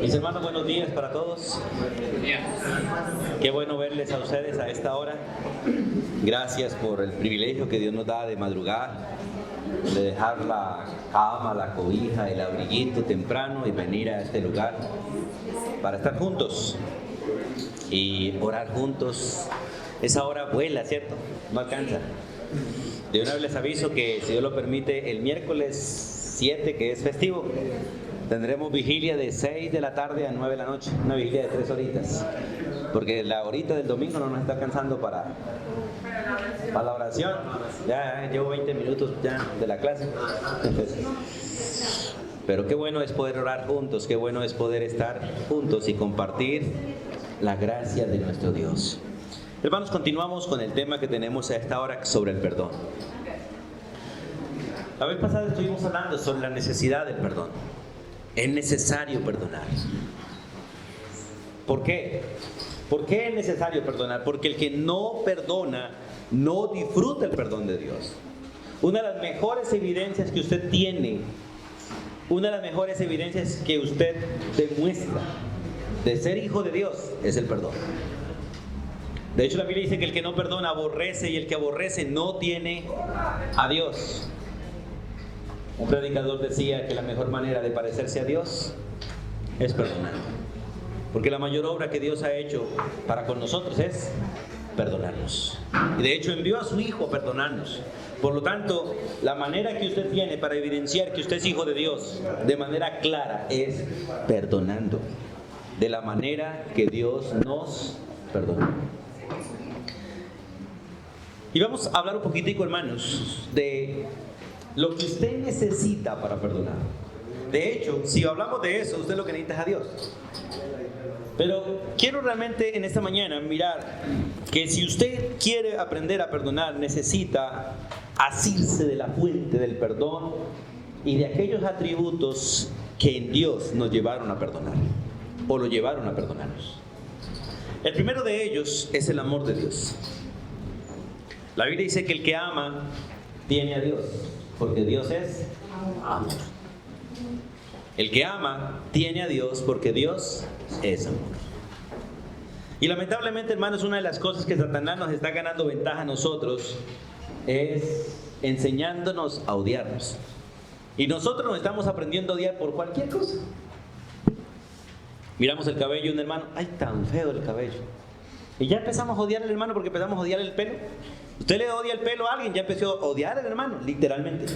Mis hermanos, buenos días para todos. Qué bueno verles a ustedes a esta hora. Gracias por el privilegio que Dios nos da de madrugar, de dejar la cama, la cobija, el abriguito temprano y venir a este lugar para estar juntos y orar juntos. Esa hora vuela, ¿cierto? No alcanza. De una vez les aviso que, si Dios lo permite, el miércoles 7, que es festivo, tendremos vigilia de 6 de la tarde a 9 de la noche, una vigilia de 3 horitas, porque la horita del domingo no nos está alcanzando para la oración. Ya llevo 20 minutos ya de la clase. Pero qué bueno es poder orar juntos, qué bueno es poder estar juntos y compartir la gracia de nuestro Dios. Hermanos, continuamos con el tema que tenemos a esta hora sobre el perdón. La vez pasada estuvimos hablando sobre la necesidad del perdón. Es necesario perdonar. ¿Por qué? ¿Por qué es necesario perdonar? Porque el que no perdona no disfruta el perdón de Dios. Una de las mejores evidencias que usted tiene, una de las mejores evidencias que usted demuestra de ser hijo de Dios es el perdón. De hecho, la Biblia dice que el que no perdona aborrece, y el que aborrece no tiene a Dios. Un predicador decía que la mejor manera de parecerse a Dios es perdonar. Porque la mayor obra que Dios ha hecho para con nosotros es perdonarnos. Y de hecho envió a su Hijo a perdonarnos. Por lo tanto, la manera que usted tiene para evidenciar que usted es hijo de Dios de manera clara es perdonando. De la manera que Dios nos perdona. Y vamos a hablar un poquitico, hermanos, de lo que usted necesita para perdonar. De hecho, si hablamos de eso, usted lo que necesita es a Dios. Pero quiero realmente en esta mañana mirar que si usted quiere aprender a perdonar, necesita asirse de la fuente del perdón y de aquellos atributos que en Dios nos llevaron a perdonar, o lo llevaron a perdonarnos. El primero de ellos es el amor de Dios. La Biblia dice que el que ama tiene a Dios, porque Dios es amor. El que ama tiene a Dios porque Dios es amor. Y lamentablemente, hermanos, una de las cosas que Satanás nos está ganando ventaja a nosotros es enseñándonos a odiarnos. Y nosotros nos estamos aprendiendo a odiar por cualquier cosa. Miramos el cabello de un hermano, ¡ay, tan feo el cabello! Y ya empezamos a odiar al hermano porque empezamos a odiar el pelo. Usted le odia el pelo a alguien, ya empezó a odiar al hermano, literalmente.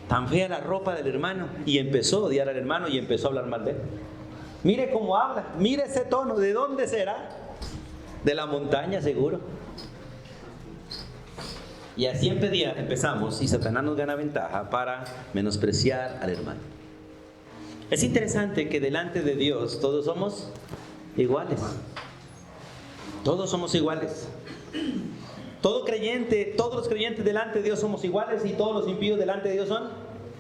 Tan fea la ropa del hermano, y empezó a odiar al hermano y empezó a hablar mal de él. Mire cómo habla, mire ese tono, ¿de dónde será? De la montaña, seguro. Y así empezamos, y Satanás nos gana ventaja para menospreciar al hermano. Es interesante que delante de Dios todos somos iguales. Todos somos iguales. Todos los creyentes delante de Dios somos iguales, y todos los impíos delante de Dios son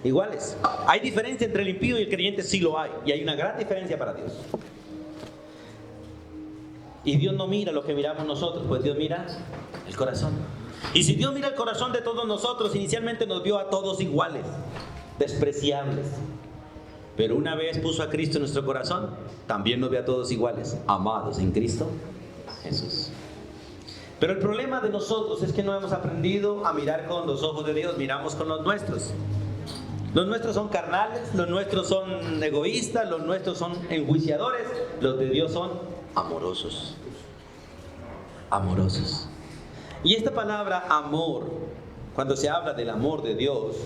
iguales. ¿Hay diferencia entre el impío y el creyente? Sí lo hay, y hay una gran diferencia para Dios. Y Dios no mira lo que miramos nosotros, pues Dios mira el corazón. Y si Dios mira el corazón de todos nosotros, inicialmente nos vio a todos iguales, despreciables. Pero una vez puso a Cristo en nuestro corazón, también nos ve a todos iguales, amados en Cristo Jesús. Pero el problema de nosotros es que no hemos aprendido a mirar con los ojos de Dios, miramos con los nuestros. Los nuestros son carnales, los nuestros son egoístas, los nuestros son enjuiciadores, los de Dios son amorosos. Amorosos. Y esta palabra amor, cuando se habla del amor de Dios,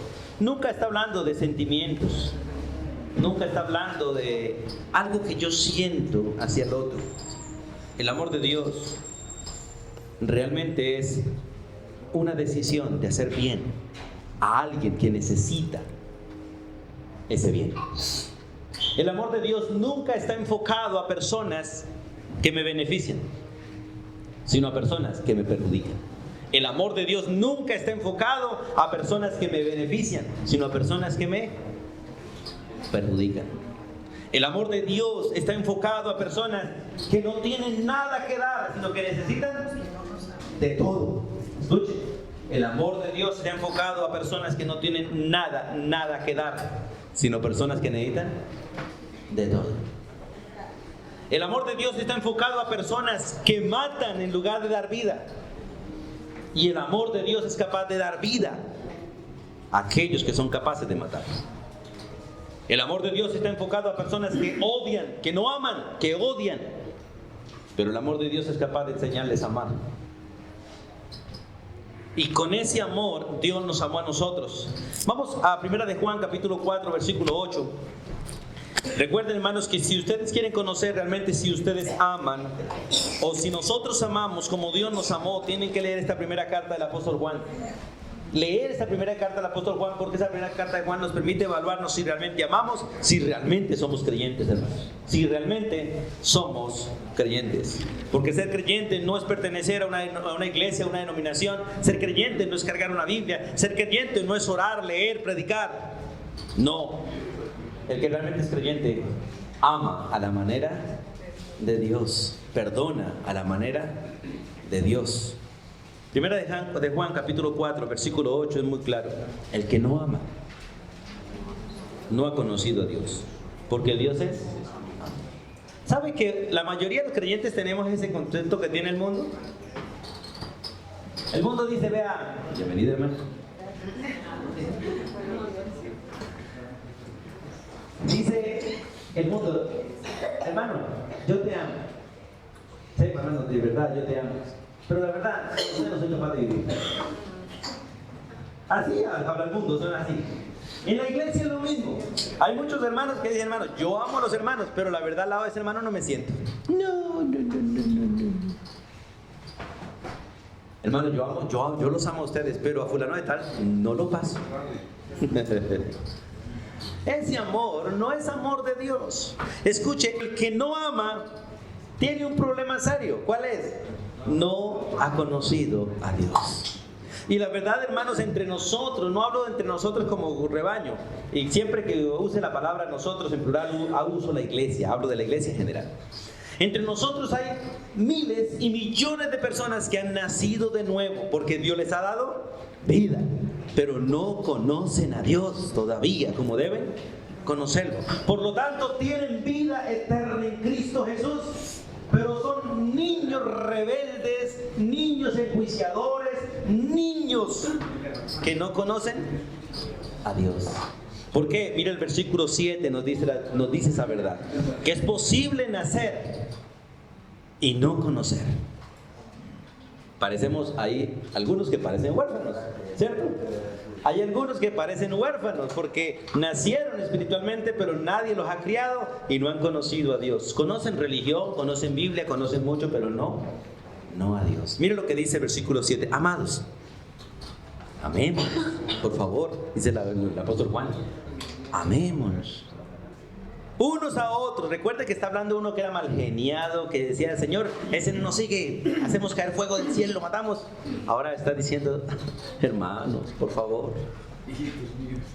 nunca está hablando de sentimientos, nunca está hablando de algo que yo siento hacia el otro. El amor de Dios realmente es una decisión de hacer bien a alguien que necesita ese bien. El amor de Dios nunca está enfocado a personas que me benefician, sino a personas que me perjudican. El amor de Dios nunca está enfocado a personas que me benefician, sino a personas que me perjudican. El amor de Dios está enfocado a personas que no tienen nada que dar, sino que necesitan de todo. Escuche, el amor de Dios está enfocado a personas que no tienen nada que dar, sino personas que necesitan de todo. El amor de Dios está enfocado a personas que matan en lugar de dar vida. Y el amor de Dios es capaz de dar vida a aquellos que son capaces de matar. El amor de Dios está enfocado a personas que odian, que no aman, que odian. Pero el amor de Dios es capaz de enseñarles a amar. Y con ese amor Dios nos amó a nosotros. Vamos a 1 de Juan capítulo 4 versículo 8. Recuerden, hermanos, que si ustedes quieren conocer realmente si ustedes aman o si nosotros amamos como Dios nos amó, tienen que leer esta primera carta del apóstol Juan. Leer esta primera carta del apóstol Juan, porque esa primera carta de Juan nos permite evaluarnos si realmente amamos, si realmente somos creyentes, hermanos. Si realmente somos creyentes. Porque ser creyente no es pertenecer a una iglesia, a una denominación. Ser creyente no es cargar una Biblia. Ser creyente no es orar, leer, predicar. No. El que realmente es creyente ama a la manera de Dios. Perdona a la manera de Dios. Primera de Juan capítulo 4 versículo 8 es muy claro. El que no ama no ha conocido a Dios, porque Dios es. ¿Sabe que la mayoría de los creyentes tenemos ese concepto que tiene el mundo? El mundo dice, vea, bienvenido hermano. Dice el mundo, hermano, yo te amo. Sí, hermano, de verdad yo te amo. Pero la verdad, yo no soy capaz de vivir. Así habla el mundo, son así. En la iglesia es lo mismo. Hay muchos hermanos que dicen, hermano, yo amo a los hermanos, pero la verdad al lado de ese hermano no me siento. No. Hermano, yo los amo a ustedes, pero a fulano de tal no lo paso. Ese amor no es amor de Dios. Escuche, el que no ama tiene un problema serio. ¿Cuál es? No ha conocido a Dios. Y la verdad, hermanos, entre nosotros, no hablo de entre nosotros como rebaño, y siempre que use la palabra nosotros en plural, uso la iglesia, hablo de la iglesia en general. Entre nosotros hay miles y millones de personas que han nacido de nuevo porque Dios les ha dado vida, pero no conocen a Dios todavía como deben conocerlo. Por lo tanto, tienen vida eterna en Cristo Jesús, pero son niños rebeldes, niños enjuiciadores, niños que no conocen a Dios. ¿Por qué? Mira el versículo 7 nos dice esa verdad, que es posible nacer y no conocer. Parecemos ahí algunos que parecen huérfanos, ¿cierto? Hay algunos que parecen huérfanos porque nacieron espiritualmente, pero nadie los ha criado y no han conocido a Dios. Conocen religión, conocen Biblia, conocen mucho, pero no a Dios. Mire lo que dice el versículo 7. Amados, amémonos, por favor, dice el apóstol Juan. Amémonos unos a otros. Recuerde que está hablando uno que era mal geniado, que decía, Señor, ese no nos sigue, hacemos caer fuego del cielo, lo matamos. Ahora está diciendo, hermanos, por favor,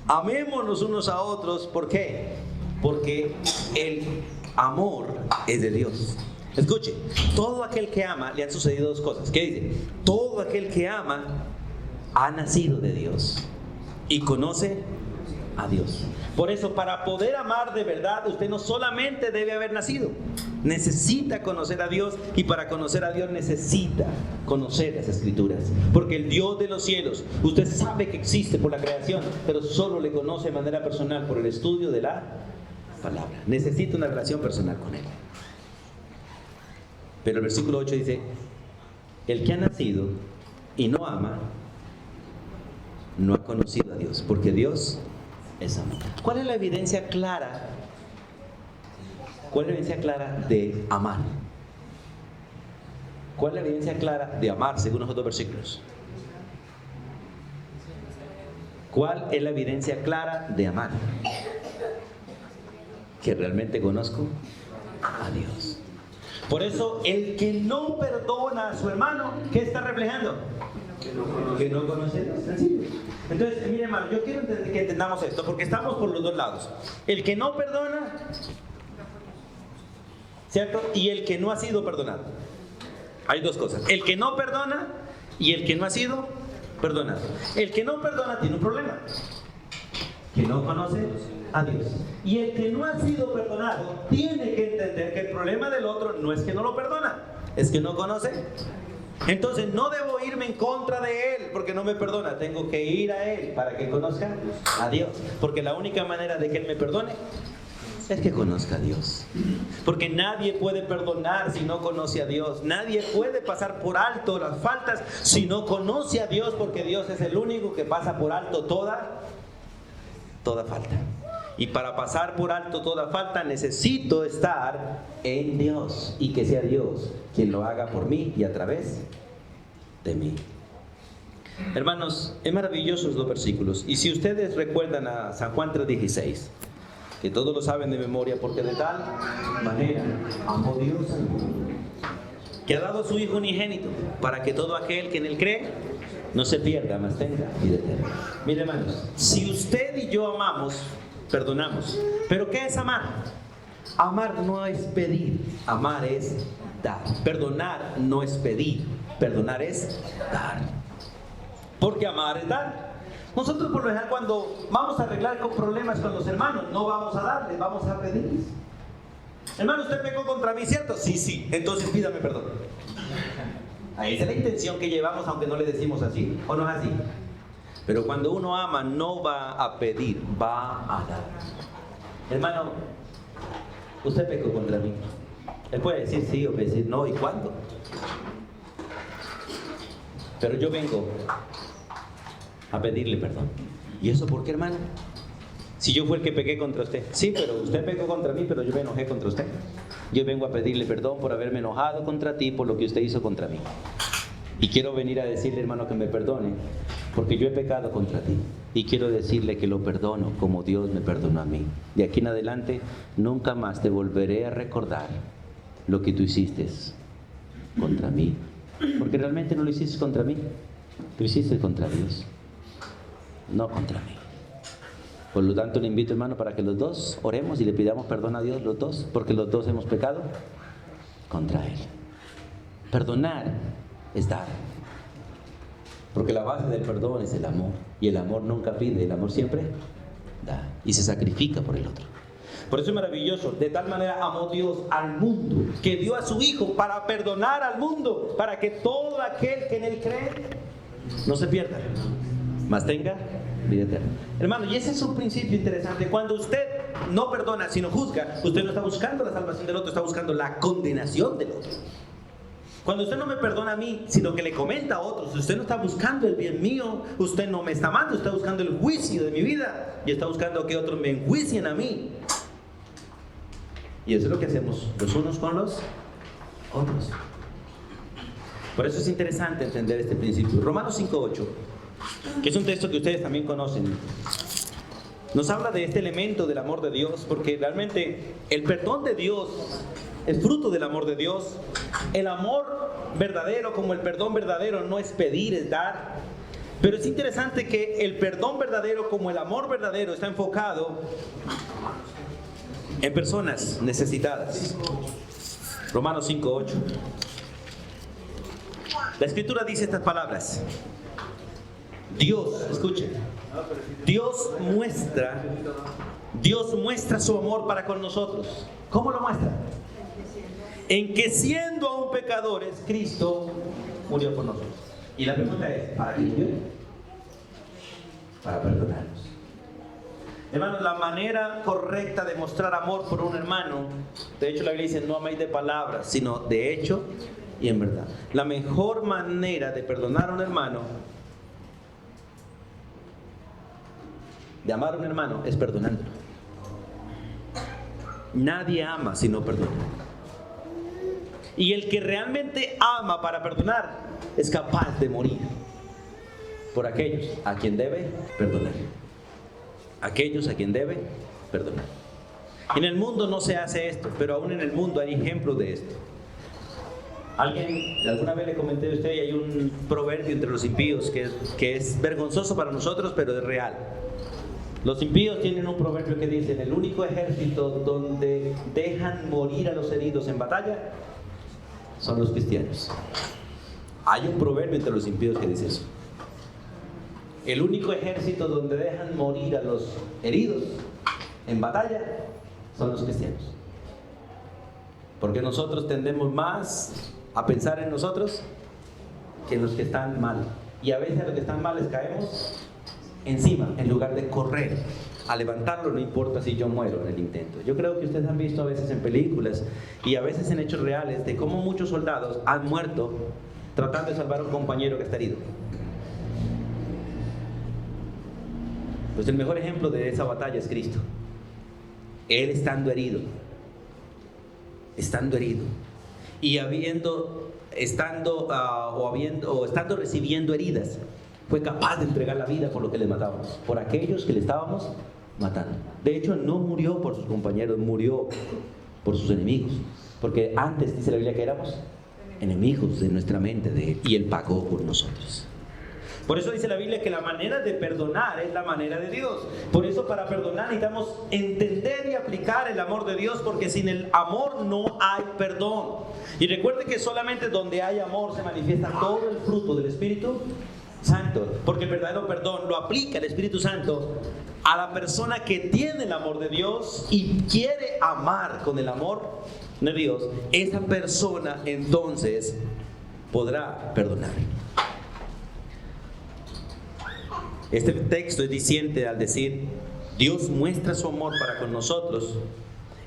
amémonos unos a otros. ¿Por qué? Porque el amor es de Dios. Escuche, todo aquel que ama, le han sucedido dos cosas. ¿Qué dice? Todo aquel que ama ha nacido de Dios y conoce a Dios. Por eso, para poder amar de verdad, usted no solamente debe haber nacido, necesita conocer a Dios, y para conocer a Dios necesita conocer las Escrituras, porque el Dios de los cielos, usted sabe que existe por la creación, pero solo le conoce de manera personal por el estudio de la palabra. Necesita una relación personal con Él. Pero el versículo 8 dice, el que ha nacido y no ama, no ha conocido a Dios, porque Dios es amor. ¿Cuál es la evidencia clara? ¿Cuál es la evidencia clara de amar? ¿Cuál es la evidencia clara de amar según los otros versículos? ¿Cuál es la evidencia clara de amar? Que realmente conozco a Dios. Por eso, el que no perdona a su hermano, ¿qué está reflejando? Que no conoce a Dios. Sencillo. Entonces, mire, hermano, yo quiero que entendamos esto, porque estamos por los dos lados. El que no perdona, ¿cierto? Y el que no ha sido perdonado. Hay dos cosas: el que no perdona y el que no ha sido perdonado. El que no perdona tiene un problema: que no conoce a Dios. Y el que no ha sido perdonado tiene que entender que el problema del otro no es que no lo perdona, es que no conoce. Entonces no debo irme en contra de él porque no me perdona, tengo que ir a él para que conozca a Dios, porque la única manera de que él me perdone es que conozca a Dios. Porque nadie puede perdonar si no conoce a Dios. Nadie puede pasar por alto las faltas si no conoce a Dios, porque Dios es el único que pasa por alto toda falta. Y para pasar por alto toda falta necesito estar en Dios y que sea Dios quien lo haga por mí y a través de mí. Hermanos, es maravillosos los versículos. Y si ustedes recuerdan a San Juan 3:16, que todos lo saben de memoria, porque de tal manera amó Dios al mundo, que ha dado a su Hijo unigénito, para que todo aquel que en él cree no se pierda, mas tenga vida eterna. Mire, hermanos, si usted y yo amamos, perdonamos. ¿Pero qué es amar? Amar no es pedir, amar es dar. Perdonar no es pedir, perdonar es dar. Porque amar es dar. Nosotros por lo general cuando vamos a arreglar con problemas con los hermanos, no vamos a darles, vamos a pedirles. Hermano, usted pecó contra mí, ¿cierto? Sí, entonces pídame perdón. Ahí es la intención que llevamos, aunque no le decimos así, ¿o no es así? Pero cuando uno ama, no va a pedir, va a dar. Hermano, usted pecó contra mí. Él puede decir sí o puede decir no, ¿y cuándo? Pero yo vengo a pedirle perdón. ¿Y eso por qué, hermano? Si yo fui el que pequé contra usted. Sí, pero usted pecó contra mí, pero yo me enojé contra usted. Yo vengo a pedirle perdón por haberme enojado contra ti, por lo que usted hizo contra mí. Y quiero venir a decirle, hermano, que me perdone, porque yo he pecado contra ti. Y quiero decirle que lo perdono como Dios me perdonó a mí. De aquí en adelante, nunca más te volveré a recordar lo que tú hiciste contra mí. Porque realmente no lo hiciste contra mí, lo hiciste contra Dios, no contra mí. Por lo tanto, le invito, hermano, para que los dos oremos y le pidamos perdón a Dios, los dos, porque los dos hemos pecado contra Él. Perdonar es dar, porque la base del perdón es el amor, y el amor nunca pide, el amor siempre da y se sacrifica por el otro. Por eso es maravilloso. De tal manera amó Dios al mundo, que dio a su Hijo para perdonar al mundo, para que todo aquel que en Él cree no se pierda, mas tenga vida eterna. Hermano, y ese es un principio interesante. Cuando usted no perdona, sino juzga, usted no está buscando la salvación del otro, está buscando la condenación del otro. Cuando usted no me perdona a mí, sino que le comenta a otros, usted no está buscando el bien mío, usted no me está amando, está buscando el juicio de mi vida y está buscando que otros me enjuicien a mí. Y eso es lo que hacemos los unos con los otros. Por eso es interesante entender este principio. Romanos 5:8, que es un texto que ustedes también conocen, nos habla de este elemento del amor de Dios, porque realmente el perdón de Dios es fruto del amor de Dios. El amor verdadero, como el perdón verdadero, no es pedir, es dar. Pero es interesante que el perdón verdadero, como el amor verdadero, está enfocado en personas necesitadas. Romanos 5:8. La Escritura dice estas palabras. Dios, escuchen, Dios muestra su amor para con nosotros. ¿Cómo lo muestra? En que siendo aún pecadores, Cristo murió por nosotros. Y la pregunta es, ¿para qué murió? Para perdonarnos. Hermanos, la manera correcta de mostrar amor por un hermano, de hecho la Biblia dice, no améis de palabras, sino de hecho y en verdad. La mejor manera de perdonar a un hermano, de amar a un hermano, es perdonándolo. Nadie ama si no perdona. Y el que realmente ama para perdonar es capaz de morir por aquellos a quien debe perdonar. Aquellos a quien debe perdonar. En el mundo no se hace esto, pero aún en el mundo hay ejemplos de esto. Alguna vez le comenté a usted, y hay un proverbio entre los impíos que es vergonzoso para nosotros, pero es real. Los impíos tienen un proverbio que dice: el único ejército donde dejan morir a los heridos en batalla son los cristianos. Hay un proverbio entre los impíos que dice eso. El único ejército donde dejan morir a los heridos en batalla son los cristianos. Porque nosotros tendemos más a pensar en nosotros que en los que están mal. Y a veces a los que están mal les caemos encima, en lugar de correr a levantarlo, no importa si yo muero en el intento. Yo creo que ustedes han visto a veces en películas y a veces en hechos reales de cómo muchos soldados han muerto tratando de salvar a un compañero que está herido. Pues el mejor ejemplo de esa batalla es Cristo. Él estando herido y estando recibiendo heridas, fue capaz de entregar la vida por lo que le matábamos, por aquellos que le estábamos matando. De hecho, no murió por sus compañeros, murió por sus enemigos, porque antes dice la Biblia que éramos enemigos de nuestra mente de Él, y Él pagó por nosotros. Por eso dice la Biblia que la manera de perdonar es la manera de Dios. Por eso para perdonar necesitamos entender y aplicar el amor de Dios, porque sin el amor no hay perdón. Y recuerde que solamente donde hay amor se manifiesta todo el fruto del Espíritu Santo, porque el verdadero perdón lo aplica el Espíritu Santo a la persona que tiene el amor de Dios y quiere amar con el amor de Dios. Esa persona entonces podrá perdonar. Este texto es diciente al decir: Dios muestra su amor para con nosotros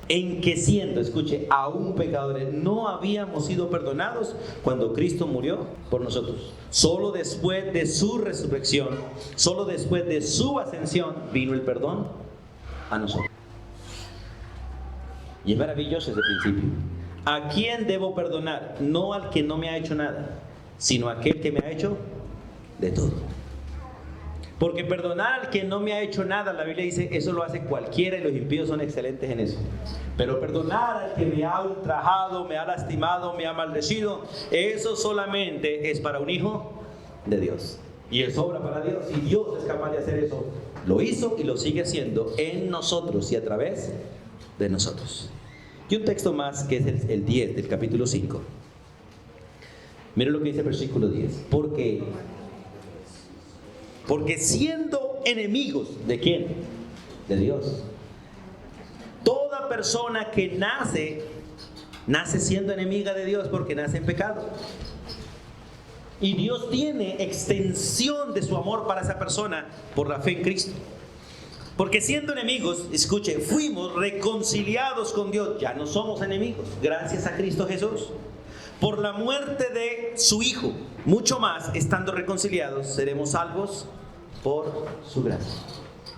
en que siendo, escuche, aún pecadores, no habíamos sido perdonados cuando Cristo murió por nosotros. Solo después de su resurrección, solo después de su ascensión, vino el perdón a nosotros. Y es maravilloso ese principio. ¿A quién debo perdonar? No al que no me ha hecho nada, sino a aquel que me ha hecho de todo. Porque perdonar al que no me ha hecho nada, la Biblia dice, eso lo hace cualquiera y los impíos son excelentes en eso. Pero perdonar al que me ha ultrajado, me ha lastimado, me ha maldecido, eso solamente es para un hijo de Dios. Y es obra para Dios. Y Dios es capaz de hacer eso. Lo hizo y lo sigue haciendo en nosotros y a través de nosotros. Y un texto más que es el 10 del capítulo 5. Miren lo que dice el versículo 10. Porque siendo enemigos, ¿de quién? De Dios. Toda persona que nace siendo enemiga de Dios porque nace en pecado. Y Dios tiene extensión de su amor para esa persona por la fe en Cristo. Porque siendo enemigos, escuche, fuimos reconciliados con Dios. Ya no somos enemigos, gracias a Cristo Jesús. Por la muerte de su Hijo, mucho más, estando reconciliados, seremos salvos por su gracia.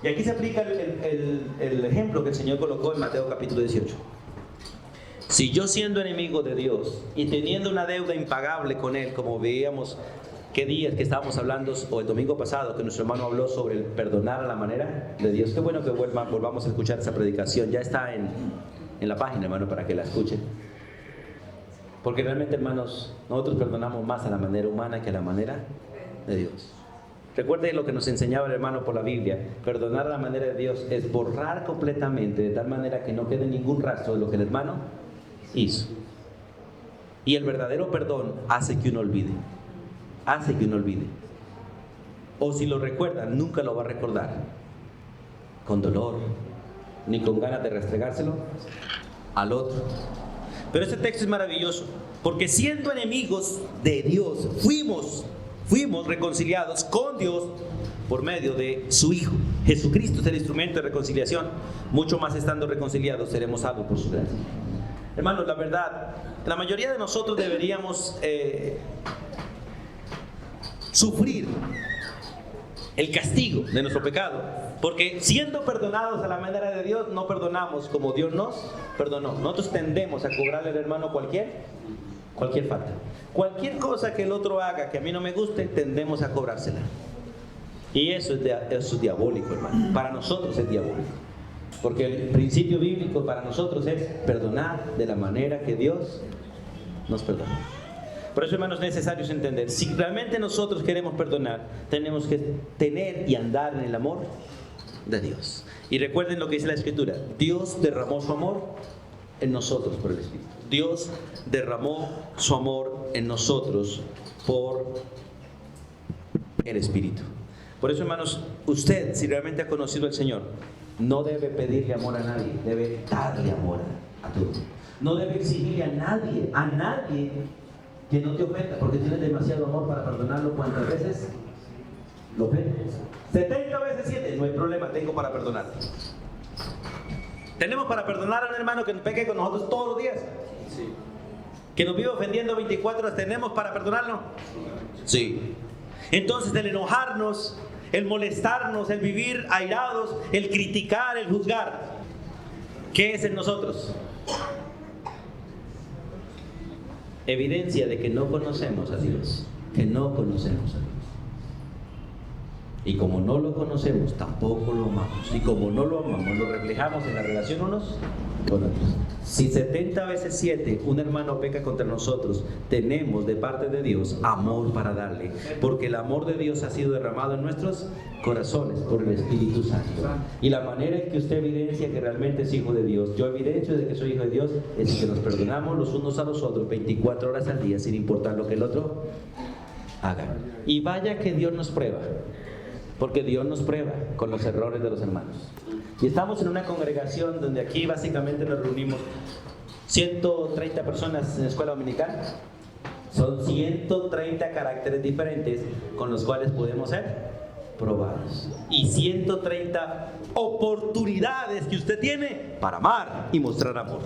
Y aquí se aplica el ejemplo que el Señor colocó en Mateo capítulo 18. Si yo siendo enemigo de Dios y teniendo una deuda impagable con Él, como veíamos qué días que estábamos hablando, o el domingo pasado, que nuestro hermano habló sobre el perdonar a la manera de Dios. Qué bueno que volvamos a escuchar esa predicación. Ya está en la página, hermano, para que la escuchen. Porque realmente, hermanos, nosotros perdonamos más a la manera humana que a la manera de Dios. Recuerden lo que nos enseñaba el hermano por la Biblia. Perdonar a la manera de Dios es borrar completamente, de tal manera que no quede ningún rastro de lo que el hermano hizo. Y el verdadero perdón hace que uno olvide. Hace que uno olvide. O si lo recuerda, nunca lo va a recordar con dolor, ni con ganas de restregárselo al otro. Pero este texto es maravilloso, porque siendo enemigos de Dios, fuimos reconciliados con Dios por medio de su Hijo. Jesucristo es el instrumento de reconciliación. Mucho más estando reconciliados, seremos salvos por su gracia. Hermanos, la verdad, la mayoría de nosotros deberíamos sufrir el castigo de nuestro pecado, porque siendo perdonados a la manera de Dios, no perdonamos como Dios nos perdonó. Nosotros tendemos a cobrarle al hermano cualquier falta. Cualquier cosa que el otro haga que a mí no me guste, tendemos a cobrársela. Y eso es diabólico, hermano. Para nosotros es diabólico. Porque el principio bíblico para nosotros es perdonar de la manera que Dios nos perdona. Por eso, hermanos, es necesario entender, si realmente nosotros queremos perdonar, tenemos que tener y andar en el amor de Dios. Y recuerden lo que dice la Escritura: Dios derramó su amor en nosotros por el Espíritu. Dios derramó su amor en nosotros por el Espíritu. Por eso, hermanos, usted, si realmente ha conocido al Señor, no debe pedirle amor a nadie, debe darle amor a todos. No debe exigirle a nadie que no te ofenda, porque tienes demasiado amor para perdonarlo. ¿Cuántas veces lo ofendes? 70 veces 7, no hay problema, tengo para perdonar. ¿Tenemos para perdonar a un hermano que peque con nosotros todos los días? Sí. ¿Que nos vive ofendiendo 24 horas, tenemos para perdonarlo? Sí. Entonces el enojarnos, el molestarnos, el vivir airados, el criticar, el juzgar, ¿qué es en nosotros? Evidencia de que no conocemos a Dios, que no conocemos a Dios. Y como no lo conocemos, tampoco lo amamos. Y como no lo amamos, lo reflejamos en la relación unos con otros. Si 70 veces 7 un hermano peca contra nosotros, tenemos de parte de Dios amor para darle, porque el amor de Dios ha sido derramado en nuestros corazones por el Espíritu Santo. Y la manera en que usted evidencia que realmente es hijo de Dios, yo evidencio de que soy hijo de Dios, es que nos perdonamos los unos a los otros 24 horas al día, sin importar lo que el otro haga. Y vaya que Dios nos prueba, porque Dios nos prueba con los errores de los hermanos. Y estamos en una congregación donde aquí básicamente nos reunimos 130 personas en la escuela dominical. Son 130 caracteres diferentes con los cuales podemos ser probados. Y 130 oportunidades que usted tiene para amar y mostrar amor.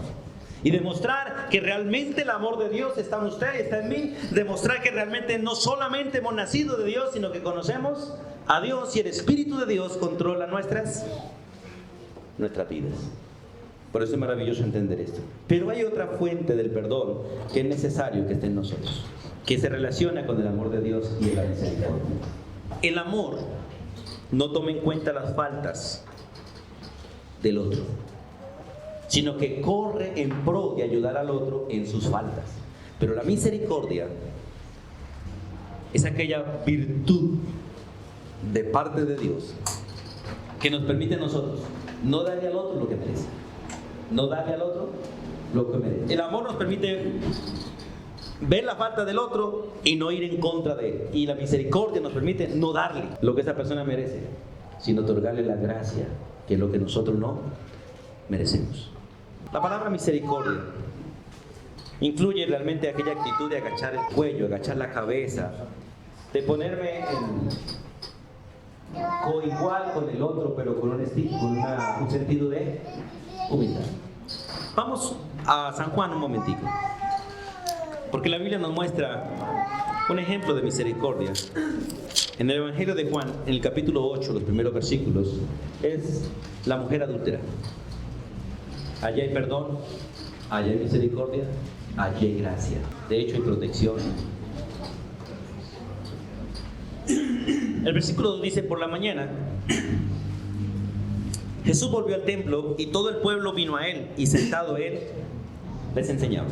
Y demostrar que realmente el amor de Dios está en usted, está en mí. Demostrar que realmente no solamente hemos nacido de Dios, sino que conocemos a Dios y el Espíritu de Dios controla nuestras vidas. Por eso es maravilloso entender esto. Pero hay otra fuente del perdón que es necesario que esté en nosotros, que se relaciona con el amor de Dios y la misericordia. El amor no toma en cuenta las faltas del otro, sino que corre en pro de ayudar al otro en sus faltas. Pero la misericordia es aquella virtud de parte de Dios que nos permite a nosotros no darle al otro lo que merece, no darle al otro lo que merece. El amor nos permite ver la falta del otro y no ir en contra de él, y la misericordia nos permite no darle lo que esa persona merece, sino otorgarle la gracia, que es lo que nosotros no merecemos. La palabra misericordia incluye realmente aquella actitud de agachar el cuello, agachar la cabeza, de ponerme igual con el otro, pero con un sentido de humildad. Vamos a San Juan un momentico, porque la Biblia nos muestra un ejemplo de misericordia. En el Evangelio de Juan, en el capítulo 8, los primeros versículos, es la mujer adúltera. Allí hay perdón, allí hay misericordia, allí hay gracia. De hecho, hay protección. El versículo 2 dice: por la mañana Jesús volvió al templo y todo el pueblo vino a él, y sentado él les enseñaba.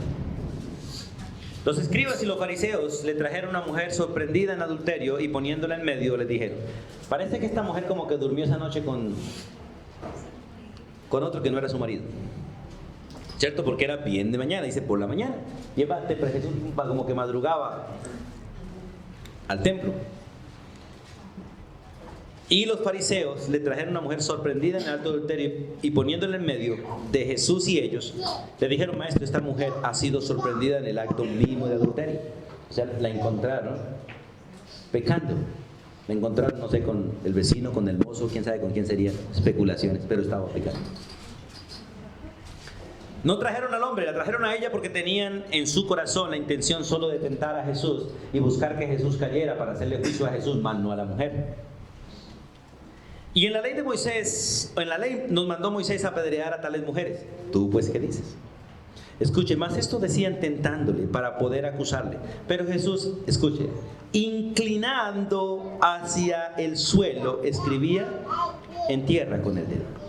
Los escribas y los fariseos le trajeron una mujer sorprendida en adulterio, y poniéndola en medio les dijeron: parece que esta mujer como que durmió esa noche con otro que no era su marido. ¿Cierto? Porque era bien de mañana, dice por la mañana. Y Jesús como que madrugaba al templo. Y los fariseos le trajeron una mujer sorprendida en el acto de adulterio, y poniéndola en medio de Jesús y ellos, le dijeron: maestro, esta mujer ha sido sorprendida en el acto mismo de adulterio. O sea, la encontraron pecando. La encontraron, no sé, con el vecino, con el mozo, quién sabe con quién serían, especulaciones, pero estaba pecando. No trajeron al hombre, la trajeron a ella porque tenían en su corazón la intención solo de tentar a Jesús y buscar que Jesús cayera para hacerle juicio a Jesús, más no a la mujer. Y en la ley de Moisés, en la ley nos mandó Moisés a apedrear a tales mujeres. ¿Tú pues qué dices? Escuche, más esto decían tentándole para poder acusarle. Pero Jesús, escuche, inclinando hacia el suelo, escribía en tierra con el dedo.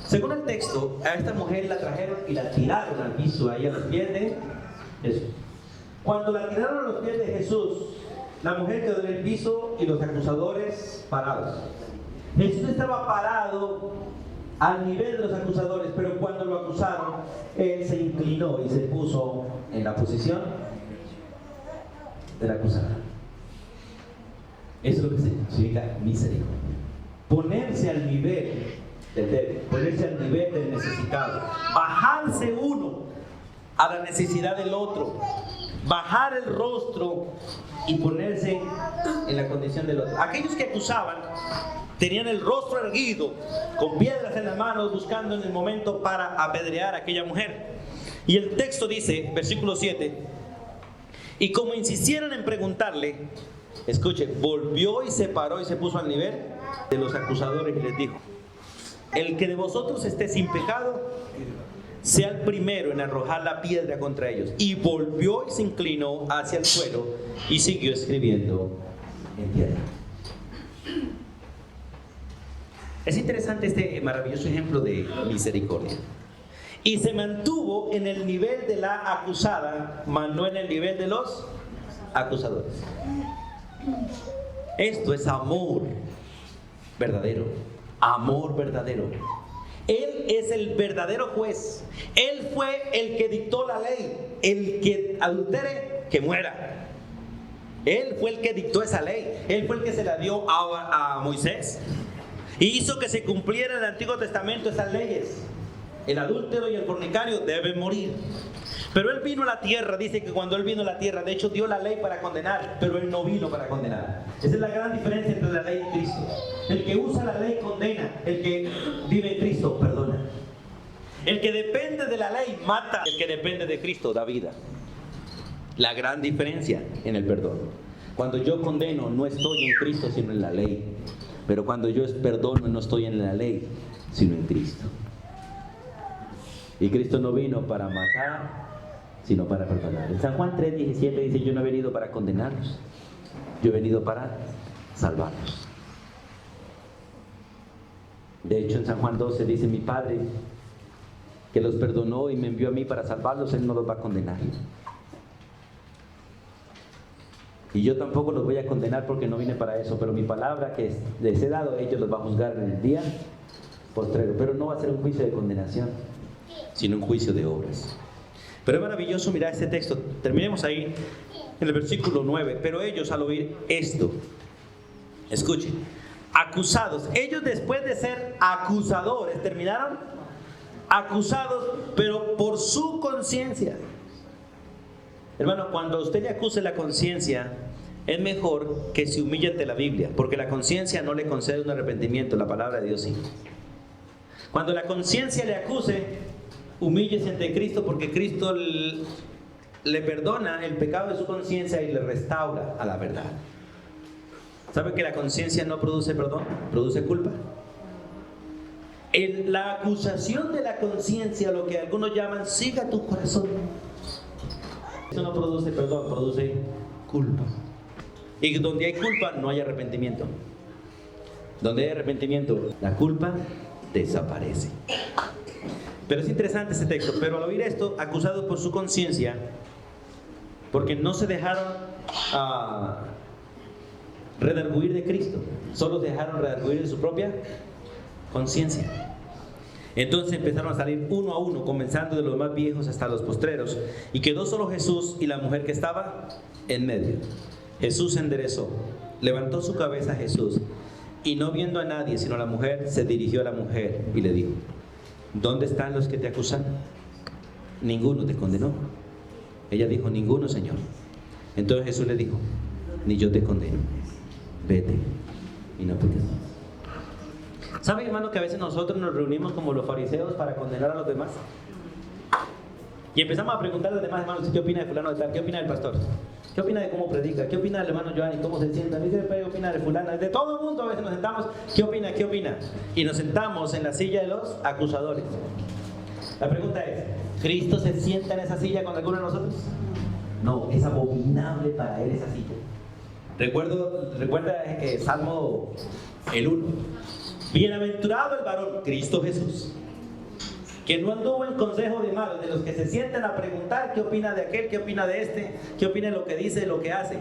Según el texto, a esta mujer la trajeron y la tiraron al piso, ahí a los pies de Jesús. Cuando la tiraron a los pies de Jesús, la mujer quedó en el piso y los acusadores parados. Jesús estaba parado al nivel de los acusadores, pero cuando lo acusaron, él se inclinó y se puso en la posición del acusador. Eso es lo que significa misericordia. Ponerse al nivel del débil, ponerse al nivel del necesitado, bajarse uno a la necesidad del otro, bajar el rostro y ponerse en la condición del otro. Aquellos que acusaban tenían el rostro erguido, con piedras en las manos, buscando en el momento para apedrear a aquella mujer. Y el texto dice, versículo 7, y como insistieron en preguntarle, escuche, volvió y se paró y se puso al nivel de los acusadores y les dijo: el que de vosotros esté sin pecado, sea el primero en arrojar la piedra contra ellos. Y volvió y se inclinó hacia el suelo y siguió escribiendo en piedra. Es interesante este maravilloso ejemplo de misericordia. Y se mantuvo en el nivel de la acusada, mas no en el nivel de los acusadores. Esto es amor verdadero. Amor verdadero. Él es el verdadero juez. Él fue el que dictó la ley. El que adultere, que muera. Él fue el que dictó esa ley. Él fue el que se la dio a Moisés. Y hizo que se cumpliera en el Antiguo Testamento esas leyes. El adúltero y el fornicario deben morir. Pero Él vino a la tierra, dice que cuando Él vino a la tierra, de hecho dio la ley para condenar, pero Él no vino para condenar. Esa es la gran diferencia entre la ley y Cristo. El que usa la ley condena, el que vive en Cristo perdona. El que depende de la ley mata, el que depende de Cristo da vida. La gran diferencia en el perdón. Cuando yo condeno, no estoy en Cristo, sino en la ley. Pero cuando yo perdono, no estoy en la ley, sino en Cristo. Y Cristo no vino para matar, sino para perdonar. En San Juan 3:17 dice: yo no he venido para condenarlos, yo he venido para salvarlos. De hecho, en San Juan 12 dice: mi Padre, que los perdonó y me envió a mí para salvarlos, Él no los va a condenar. Y yo tampoco los voy a condenar, porque no vine para eso, pero mi palabra que les he dado, ellos los va a juzgar en el día postrero. Pero no va a ser un juicio de condenación, sino un juicio de obras. Pero es maravilloso mirar este texto. Terminemos ahí en el versículo 9. Pero ellos, al oír esto, escuchen, acusados, ellos después de ser acusadores, terminaron acusados, pero por su conciencia. Hermano, cuando usted le acuse la conciencia, es mejor que se humille ante la Biblia, porque la conciencia no le concede un arrepentimiento, la palabra de Dios sí. Cuando la conciencia le acuse, humíllese ante Cristo, porque Cristo le perdona el pecado de su conciencia y le restaura a la verdad. ¿Sabe que la conciencia no produce perdón? Produce culpa. La acusación de la conciencia, lo que algunos llaman siga tu corazón, eso no produce perdón, produce culpa. Y donde hay culpa no hay arrepentimiento. Donde hay arrepentimiento, la culpa desaparece. Pero es interesante este texto. Pero al oír esto, acusados por su conciencia, porque no se dejaron redarguir de Cristo, solo se dejaron redarguir de su propia conciencia. Entonces empezaron a salir uno a uno, comenzando de los más viejos hasta los postreros, y quedó solo Jesús y la mujer que estaba en medio. Jesús se enderezó, levantó su cabeza a Jesús, y no viendo a nadie sino a la mujer, se dirigió a la mujer y le dijo: ¿dónde están los que te acusan? Ninguno te condenó. Ella dijo: ninguno, Señor. Entonces Jesús le dijo: ni yo te condeno, vete y no peques más. ¿Sabe, hermano, que a veces nosotros nos reunimos como los fariseos para condenar a los demás? Y empezamos a preguntar a los demás hermanos: ¿qué opina de fulano de tal? ¿Qué opina del pastor? ¿Qué opina de cómo predica? ¿Qué opina del hermano Joan y cómo se sienta? ¿Qué opina de fulana? De todo el mundo a veces nos sentamos: ¿qué opina? ¿Qué opina? Y nos sentamos en la silla de los acusadores. La pregunta es: ¿Cristo se sienta en esa silla con alguno de nosotros? No, es abominable para Él esa silla. Recuerda Salmo el 1. Bienaventurado el varón, Cristo Jesús, que no anduvo en consejo de malos, de los que se sientan a preguntar qué opina de aquel, qué opina de este, qué opina de lo que dice, de lo que hace.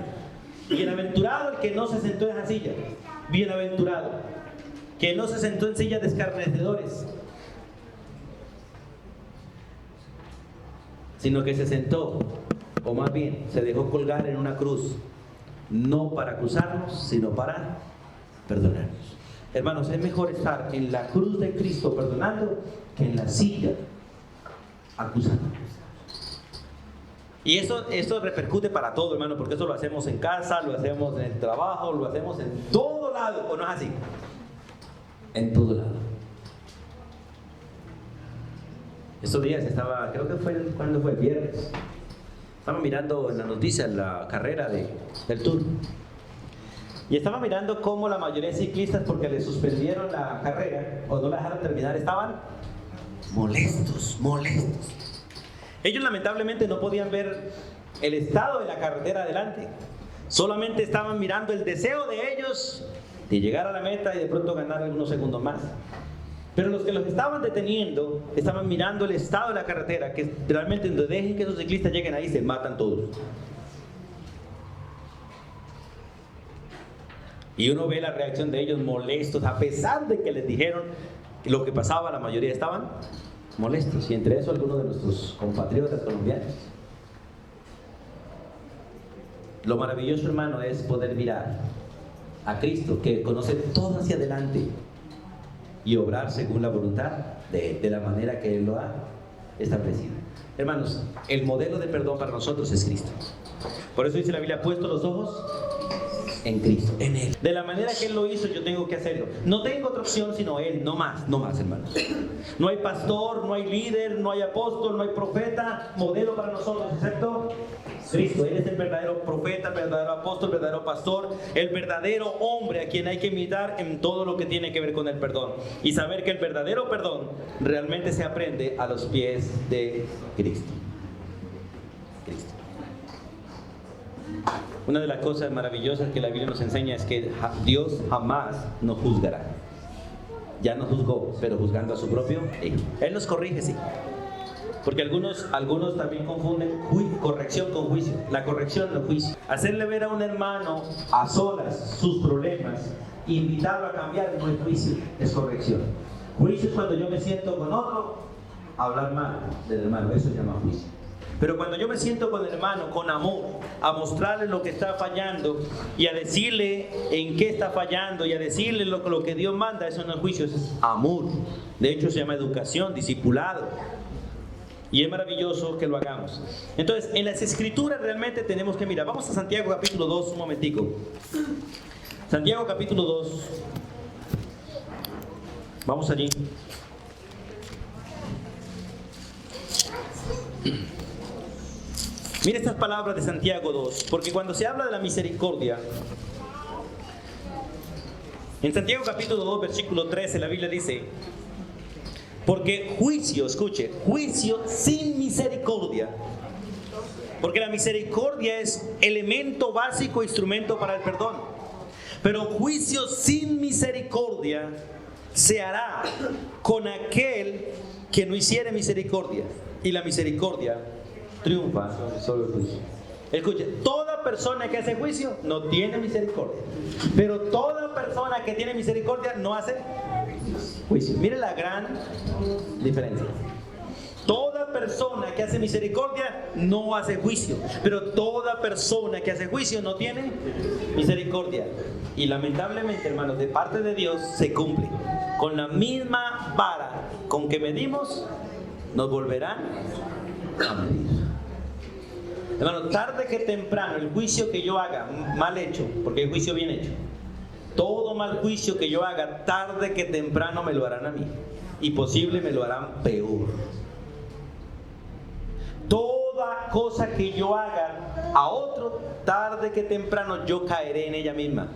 Bienaventurado el que no se sentó en esa silla. Bienaventurado que no se sentó en sillas de escarnecedores, sino que se sentó, o más bien se dejó colgar en una cruz, no para acusarnos, sino para perdonarnos. Hermanos, es mejor estar en la cruz de Cristo perdonando que en la silla acusando. Y eso repercute para todo, hermano, porque eso lo hacemos en casa, lo hacemos en el trabajo, lo hacemos en todo lado, ¿o no es así? En todo lado. Estos días creo que fue, ¿cuándo fue? Viernes. Estaba mirando en las noticias la carrera del Tour. Y estaba mirando cómo la mayoría de ciclistas, porque les suspendieron la carrera o no la dejaron terminar, estaban molestos. Ellos lamentablemente no podían ver el estado de la carretera adelante. Solamente estaban mirando el deseo de ellos de llegar a la meta y de pronto ganar algunos segundos más. Pero los que los estaban deteniendo estaban mirando el estado de la carretera, que realmente donde dejen que esos ciclistas lleguen ahí se matan todos. Y uno ve la reacción de ellos molestos, a pesar de que les dijeron lo que pasaba, la mayoría estaban molestos, y entre eso algunos de nuestros compatriotas colombianos. Lo maravilloso, hermano, es poder mirar a Cristo, que conoce todo hacia adelante, y obrar según la voluntad de la manera que Él lo ha establecido. Hermanos, el modelo de perdón para nosotros es Cristo. Por eso dice la Biblia: puesto los ojos en Cristo, en Él. De la manera que Él lo hizo, yo tengo que hacerlo. No tengo otra opción sino Él, no más, hermanos. No hay pastor, no hay líder, no hay apóstol, no hay profeta, modelo para nosotros, excepto Cristo. Él es el verdadero profeta, el verdadero apóstol, el verdadero pastor, el verdadero hombre a quien hay que imitar en todo lo que tiene que ver con el perdón. Y saber que el verdadero perdón realmente se aprende a los pies de Cristo. Una de las cosas maravillosas que la Biblia nos enseña es que Dios jamás nos juzgará. Ya nos juzgó, pero juzgando a su propio Hijo. Él nos corrige, sí. Porque algunos también confunden corrección con juicio. La corrección no es juicio. Hacerle ver a un hermano a solas sus problemas, invitarlo a cambiar, no es juicio, es corrección. Juicio es cuando yo me siento con otro a hablar mal del hermano, eso se llama juicio. Pero cuando yo me siento con el hermano, con amor, a mostrarle lo que está fallando y a decirle en qué está fallando y a decirle lo que Dios manda, eso no es juicio, eso es amor. De hecho se llama educación, discipulado. Y es maravilloso que lo hagamos. Entonces, en las Escrituras realmente tenemos que mirar. Vamos a Santiago capítulo 2 un momentico. Santiago capítulo 2. Vamos allí. Mira estas palabras de Santiago 2, porque cuando se habla de la misericordia, en Santiago capítulo 2, versículo 13, la Biblia dice: porque juicio, escuche, juicio sin misericordia, porque la misericordia es elemento básico, instrumento para el perdón, pero juicio sin misericordia se hará con aquel que no hiciere misericordia, y la misericordia triunfa sobre el juicio. Escuche, toda persona que hace juicio no tiene misericordia, pero toda persona que tiene misericordia no hace juicio. Mire la gran diferencia. Toda persona que hace misericordia no hace juicio, pero toda persona que hace juicio no tiene misericordia. Y lamentablemente, hermanos, de parte de Dios se cumple. Con la misma vara con que medimos, nos volverán a medir. Hermano, tarde que temprano, el juicio que yo haga mal hecho, porque el juicio bien hecho, todo mal juicio que yo haga, tarde que temprano me lo harán a mí, y posible me lo harán peor. Toda cosa que yo haga a otro, tarde que temprano yo caeré en ella misma,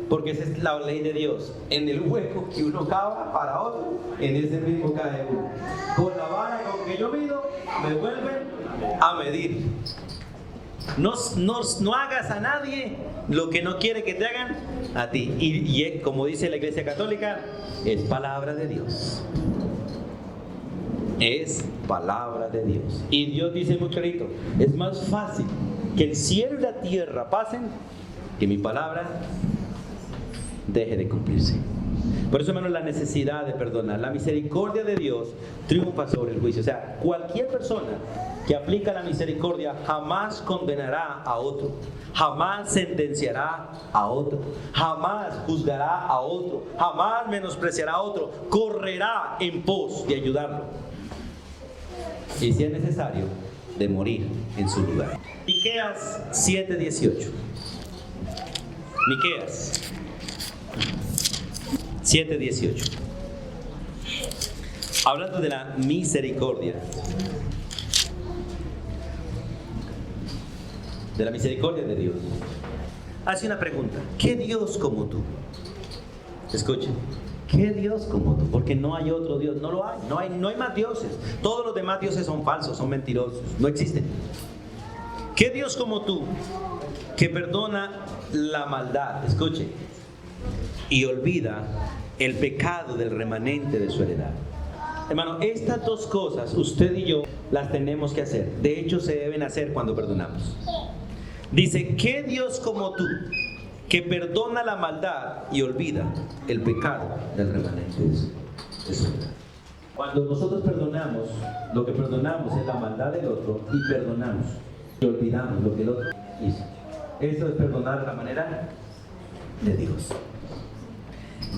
porque esa es la ley de Dios. En el hueco que uno cava para otro, en ese mismo cae uno. Con la vara con que yo mido, me vuelven a medir. No hagas a nadie lo que no quiere que te hagan a ti. Y como dice la Iglesia Católica, es palabra de Dios. Es palabra de Dios. Y Dios dice muy clarito: es más fácil que el cielo y la tierra pasen que mi palabra deje de cumplirse. Por eso, hermanos, la necesidad de perdonar, la misericordia de Dios triunfa sobre el juicio. O sea, cualquier persona que aplica la misericordia jamás condenará a otro, jamás sentenciará a otro, jamás juzgará a otro, jamás menospreciará a otro, correrá en pos de ayudarlo. Y si es necesario, de morir en su lugar. Miqueas 7:18. Miqueas 7:18. Hablando de la misericordia. De la misericordia de Dios. Hace una pregunta. ¿Qué Dios como tú? Escuchen. ¿Qué Dios como tú? Porque no hay otro Dios. No lo hay. No hay más dioses. Todos los demás dioses son falsos, son mentirosos. No existen. ¿Qué Dios como tú? Que perdona la maldad. Escuche. Y olvida el pecado del remanente de su heredad. Hermano, estas dos cosas usted y yo las tenemos que hacer. De hecho, se deben hacer cuando perdonamos. Dice, ¿qué Dios como tú, que perdona la maldad y olvida el pecado del remanente de su heredad? Cuando nosotros perdonamos, lo que perdonamos es la maldad del otro y perdonamos y olvidamos lo que el otro hizo. Eso es perdonar de la manera de Dios.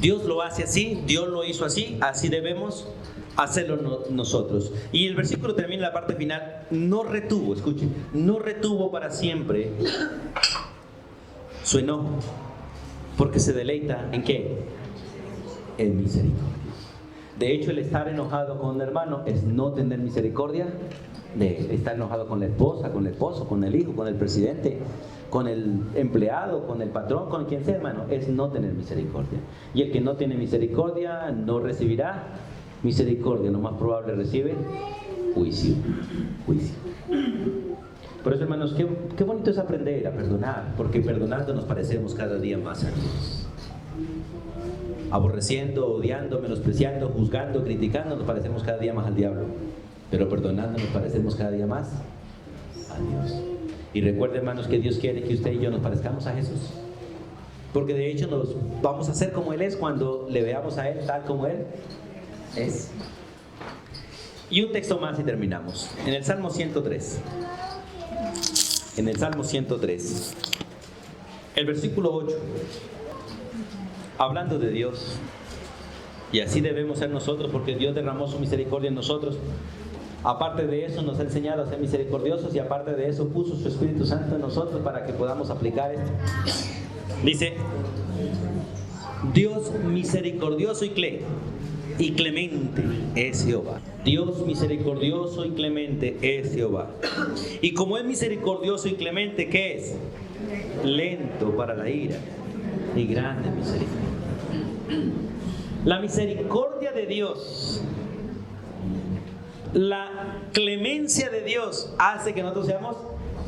Dios lo hace así, Dios lo hizo así, así debemos hacerlo nosotros. Y el versículo termina en la parte final, no retuvo, escuchen, no retuvo para siempre su enojo, porque se deleita ¿en qué? En misericordia. De hecho, el estar enojado con un hermano es no tener misericordia de él. Estar enojado con la esposa, con el esposo, con el hijo, con el presidente, con el empleado, con el patrón, con quien sea, hermano, es no tener misericordia. Y el que no tiene misericordia no recibirá misericordia, lo más probable recibe juicio. Por eso, hermanos, qué bonito es aprender a perdonar, porque perdonando nos parecemos cada día más a Dios. Aborreciendo, odiando, menospreciando, juzgando, criticando, nos parecemos cada día más al diablo. Pero perdonando nos parecemos cada día más a Dios. Y recuerden, hermanos, que Dios quiere que usted y yo nos parezcamos a Jesús. Porque de hecho nos vamos a hacer como Él es cuando le veamos a Él tal como Él es. Y un texto más y terminamos. En el Salmo 103. En el Salmo 103. El versículo 8. Hablando de Dios. Y así debemos ser nosotros, porque Dios derramó su misericordia en nosotros. Aparte de eso nos ha enseñado a ser misericordiosos, y aparte de eso puso su Espíritu Santo en nosotros para que podamos aplicar esto. Dice, Dios misericordioso y clemente es Jehová. Dios misericordioso y clemente es Jehová. Y como es misericordioso y clemente, ¿qué es? Lento para la ira y grande misericordia. La misericordia de Dios, la clemencia de Dios hace que nosotros seamos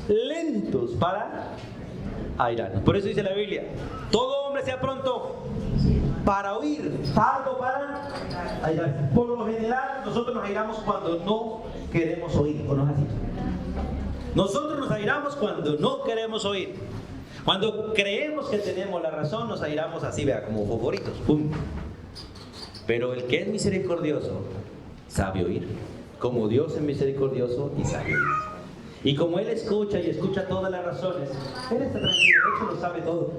lentos para airarnos. Por eso dice la Biblia, todo hombre sea pronto para oír, tardo para airarse. Por lo general nosotros nos airamos cuando no queremos oír, ¿o no es así? Nosotros nos airamos cuando no queremos oír. Cuando creemos que tenemos la razón, nos airamos así, vea, como favoritos, ¡pum! Pero el que es misericordioso sabe oír. Como Dios es misericordioso y sabe oír. Y como Él escucha y escucha todas las razones, Él está tranquilo, de hecho lo sabe todo.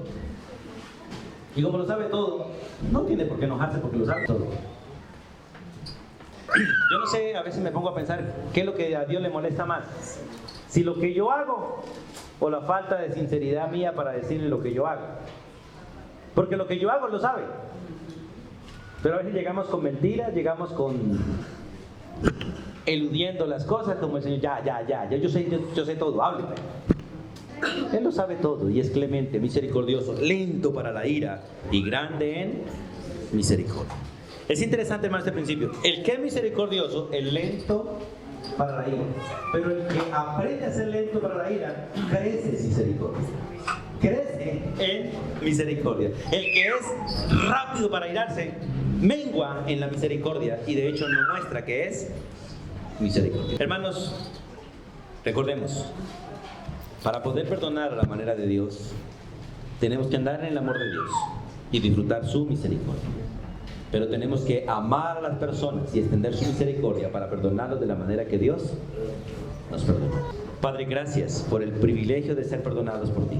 Y como lo sabe todo, no tiene por qué enojarse porque lo sabe todo. Yo no sé, a veces me pongo a pensar qué es lo que a Dios le molesta más. Si lo que yo hago o la falta de sinceridad mía para decirle lo que yo hago. Porque lo que yo hago lo sabe. Pero a veces llegamos con mentiras, llegamos con eludiendo las cosas, como el Señor, yo sé todo, hable. Él lo sabe todo y es clemente, misericordioso, lento para la ira y grande en misericordia. Es interesante, hermano, este principio. El que es misericordioso es lento para la ira, pero el que aprende a ser lento para la ira crece en misericordia. Crece en misericordia. El que es rápido para irarse mengua en la misericordia y de hecho nos muestra que es misericordia. Hermanos, recordemos, para poder perdonar a la manera de Dios, tenemos que andar en el amor de Dios y disfrutar su misericordia. Pero tenemos que amar a las personas y extender su misericordia para perdonarlos de la manera que Dios nos perdonó. Padre, gracias por el privilegio de ser perdonados por ti.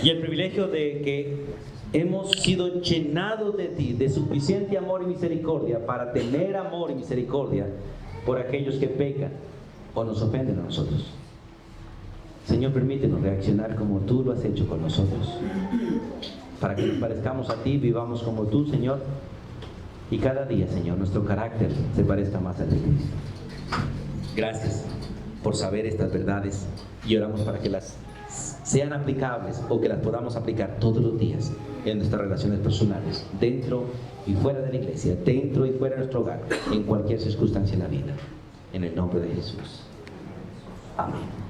Y el privilegio de que hemos sido llenados de ti, de suficiente amor y misericordia para tener amor y misericordia por aquellos que pecan o nos ofenden a nosotros. Señor, permítenos reaccionar como tú lo has hecho con nosotros, para que nos parezcamos a ti, vivamos como tú, Señor, y cada día, Señor, nuestro carácter se parezca más al de Cristo. Gracias por saber estas verdades y oramos para que las sean aplicables o que las podamos aplicar todos los días en nuestras relaciones personales, dentro y fuera de la iglesia, dentro y fuera de nuestro hogar, en cualquier circunstancia en la vida. En el nombre de Jesús. Amén.